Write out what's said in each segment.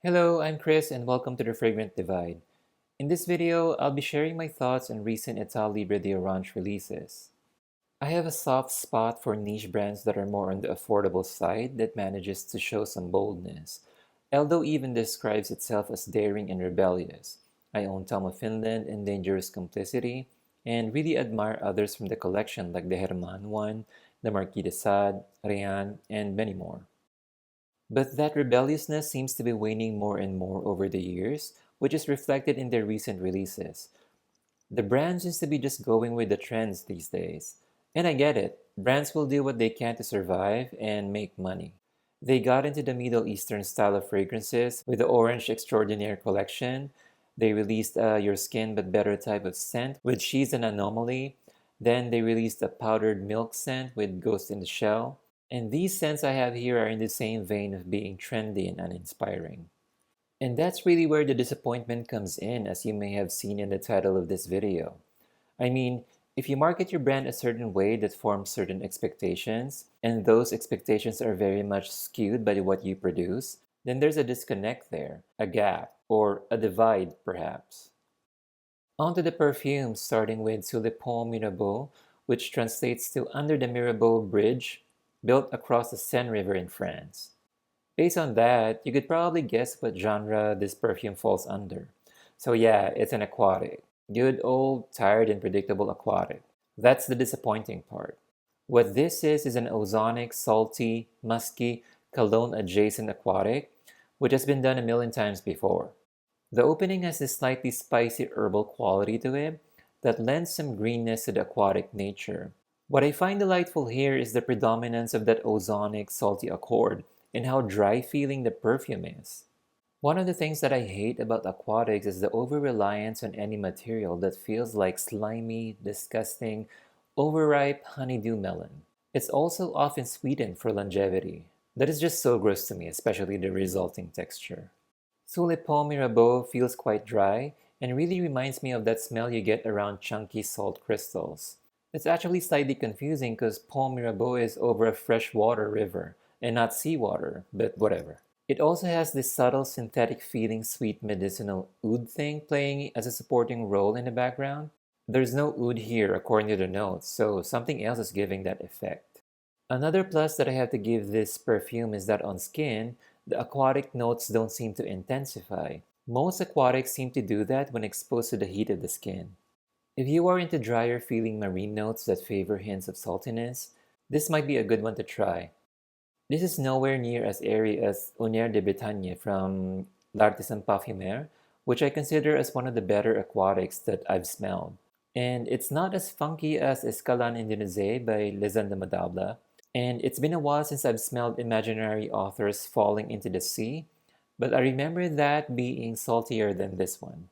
Hello, I'm Chris and welcome to the Fragrant Divide. In this video, I'll be sharing my thoughts on recent Etat Libre de Orange releases. I have a soft spot for niche brands that are more on the affordable side that manages to show some boldness. Eldo even describes itself as daring and rebellious. I own Tom of Finland and Dangerous Complicity, and really admire others from the collection like the Herman one, the Marquis de Sade, Rian, and many more. But that rebelliousness seems to be waning more and more over the years, which is reflected in their recent releases. The brand seems to be just going with the trends these days. And I get it. Brands will do what they can to survive and make money. They got into the Middle Eastern style of fragrances with the Orange Extraordinaire collection. They released a Your Skin But Better type of scent with She's an Anomaly. Then they released a powdered milk scent with Ghost in the Shell. And these scents I have here are in the same vein of being trendy and uninspiring. And that's really where the disappointment comes in, as you may have seen in the title of this video. I mean, if you market your brand a certain way that forms certain expectations, and those expectations are very much skewed by what you produce, then there's a disconnect there, a gap, or a divide perhaps. On to the perfumes, starting with Sous le Pont Mirabeau, which translates to Under the Mirabeau Bridge, built across the Seine River in France. Based on that, you could probably guess what genre this perfume falls under. So yeah, it's an aquatic. Good old, tired, and predictable aquatic. That's the disappointing part. What this is an ozonic, salty, musky, cologne-adjacent aquatic, which has been done a million times before. The opening has this slightly spicy herbal quality to it that lends some greenness to the aquatic nature. What I find delightful here is the predominance of that ozonic salty accord and how dry feeling the perfume is. One of the things that I hate about aquatics is the over-reliance on any material that feels like slimy, disgusting, overripe honeydew melon. It's also often sweetened for longevity. That is just so gross to me, especially the resulting texture. Sous le Pont Mirabeau feels quite dry and really reminds me of that smell you get around chunky salt crystals. It's actually slightly confusing because Pont Mirabeau is over a freshwater river and not seawater, but whatever. It also has this subtle synthetic feeling sweet medicinal oud thing playing as a supporting role in the background. There's no oud here according to the notes, so something else is giving that effect. Another plus that I have to give this perfume is that on skin, the aquatic notes don't seem to intensify. Most aquatics seem to do that when exposed to the heat of the skin. If you are into drier feeling marine notes that favor hints of saltiness, this might be a good one to try. This is nowhere near as airy as Honneur de Bretagne from L'Artisan Parfumeur, which I consider as one of the better aquatics that I've smelled. And it's not as funky as Escalade Indonésie by Les Indomadables, and it's been a while since I've smelled imaginary authors falling into the sea, but I remember that being saltier than this one.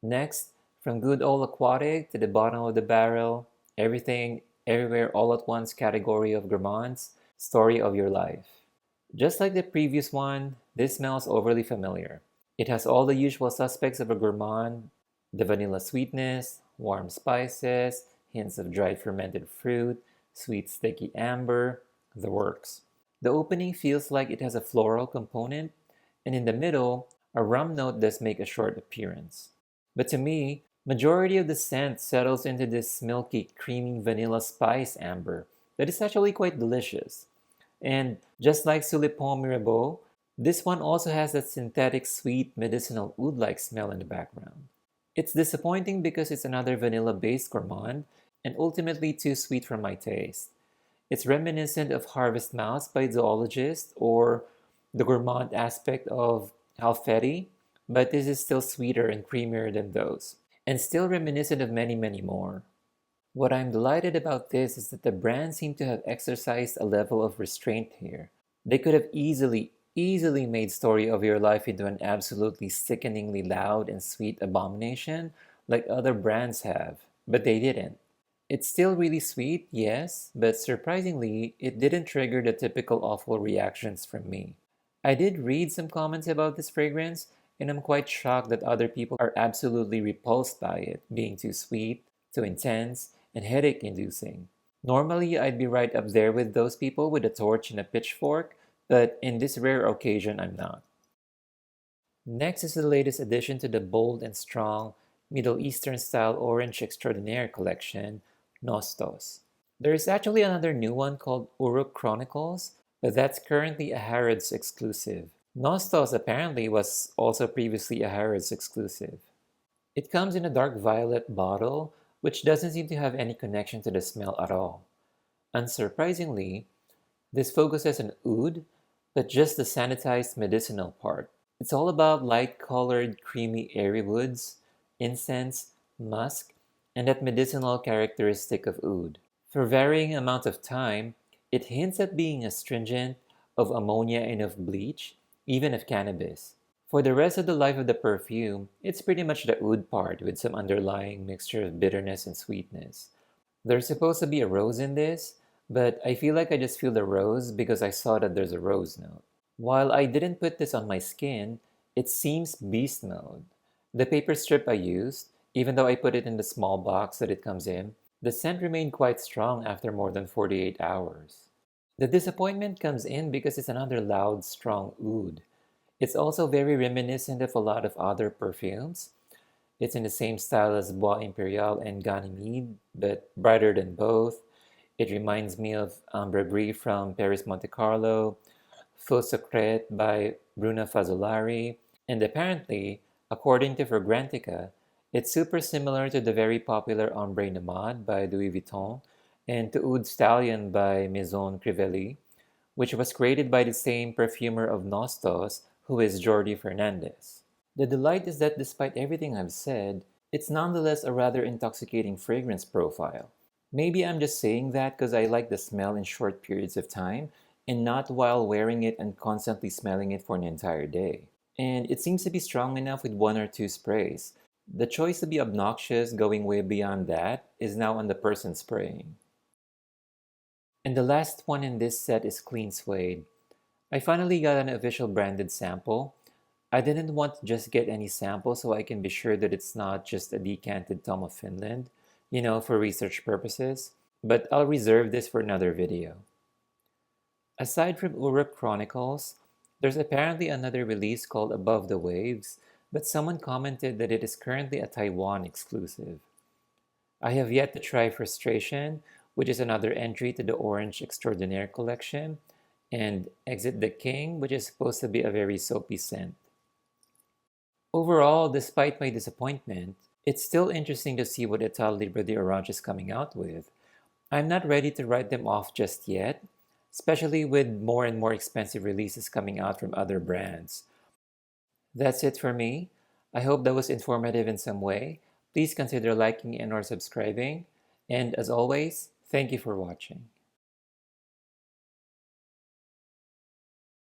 Next, from good old aquatic to the bottom of the barrel, everything, everywhere, all at once category of Gourmand's story of your life. Just like the previous one, this smells overly familiar. It has all the usual suspects of a gourmand, the vanilla sweetness, warm spices, hints of dried fermented fruit, sweet sticky amber, the works. The opening feels like it has a floral component, and in the middle, a rum note does make a short appearance. But to me, majority of the scent settles into this milky, creamy vanilla spice amber that is actually quite delicious. And just like Sous le Pont Mirabeau, this one also has that synthetic sweet medicinal oud-like smell in the background. It's disappointing because it's another vanilla-based gourmand and ultimately too sweet for my taste. It's reminiscent of Harvest Mouse by zoologists or the gourmand aspect of Alfetti, but this is still sweeter and creamier than those, and still reminiscent of many, many more. What I'm delighted about this is that the brand seemed to have exercised a level of restraint here. They could have easily made Story of Your Life into an absolutely sickeningly loud and sweet abomination like other brands have, but they didn't. It's still really sweet, yes, but surprisingly, it didn't trigger the typical awful reactions from me. I did read some comments about this fragrance, and I'm quite shocked that other people are absolutely repulsed by it, being too sweet, too intense, and headache inducing. Normally, I'd be right up there with those people with a torch and a pitchfork, but in this rare occasion, I'm not. Next is the latest addition to the bold and strong Middle Eastern style Orange Extraordinaire collection, Nostos. There is actually another new one called Uruk Chronicles, but that's currently a Harrods exclusive. Nostos apparently was also previously a Harrods exclusive. It comes in a dark violet bottle, which doesn't seem to have any connection to the smell at all. Unsurprisingly, this focuses on oud, but just the sanitized medicinal part. It's all about light-colored, creamy airy woods, incense, musk, and that medicinal characteristic of oud. For varying amount of time, it hints at being astringent, of ammonia and of bleach, even of cannabis. For the rest of the life of the perfume, it's pretty much the oud part with some underlying mixture of bitterness and sweetness. There's supposed to be a rose in this, but I feel like I just feel the rose because I saw that there's a rose note. While I didn't put this on my skin, it seems beast mode. The paper strip I used, even though I put it in the small box that it comes in, the scent remained quite strong after more than 48 hours. The disappointment comes in because it's another loud, strong oud. It's also very reminiscent of a lot of other perfumes. It's in the same style as Bois Imperial and Ganymede, but brighter than both. It reminds me of Ambre Gris from Paris Monte Carlo, Faux Secret by Bruna Fazzolari, and apparently, according to Fragrantica, it's super similar to the very popular Ombre Nomade by Louis Vuitton and to Oud Stallion by Maison Crivelli, which was created by the same perfumer of Nostos, who is Jordi Fernandez. The delight is that despite everything I've said, it's nonetheless a rather intoxicating fragrance profile. Maybe I'm just saying that because I like the smell in short periods of time and not while wearing it and constantly smelling it for an entire day. And it seems to be strong enough with one or two sprays. The choice to be obnoxious going way beyond that is now on the person spraying. And the last one in this set is Clean Suede. I finally got an official branded sample. I didn't want to just get any sample so I can be sure that it's not just a decanted Tom of Finland, for research purposes, but I'll reserve this for another video. Aside from Uruk Chronicles, there's apparently another release called Above the Waves, but someone commented that it is currently a Taiwan exclusive. I have yet to try Frustration, which is another entry to the Orange Extraordinaire collection, and Exit the King, which is supposed to be a very soapy scent. Overall, despite my disappointment, it's still interesting to see what Etat Libre d'Orange is coming out with. I'm not ready to write them off just yet, especially with more and more expensive releases coming out from other brands. That's it for me. I hope that was informative in some way. Please consider liking and or subscribing. And as always, thank you for watching.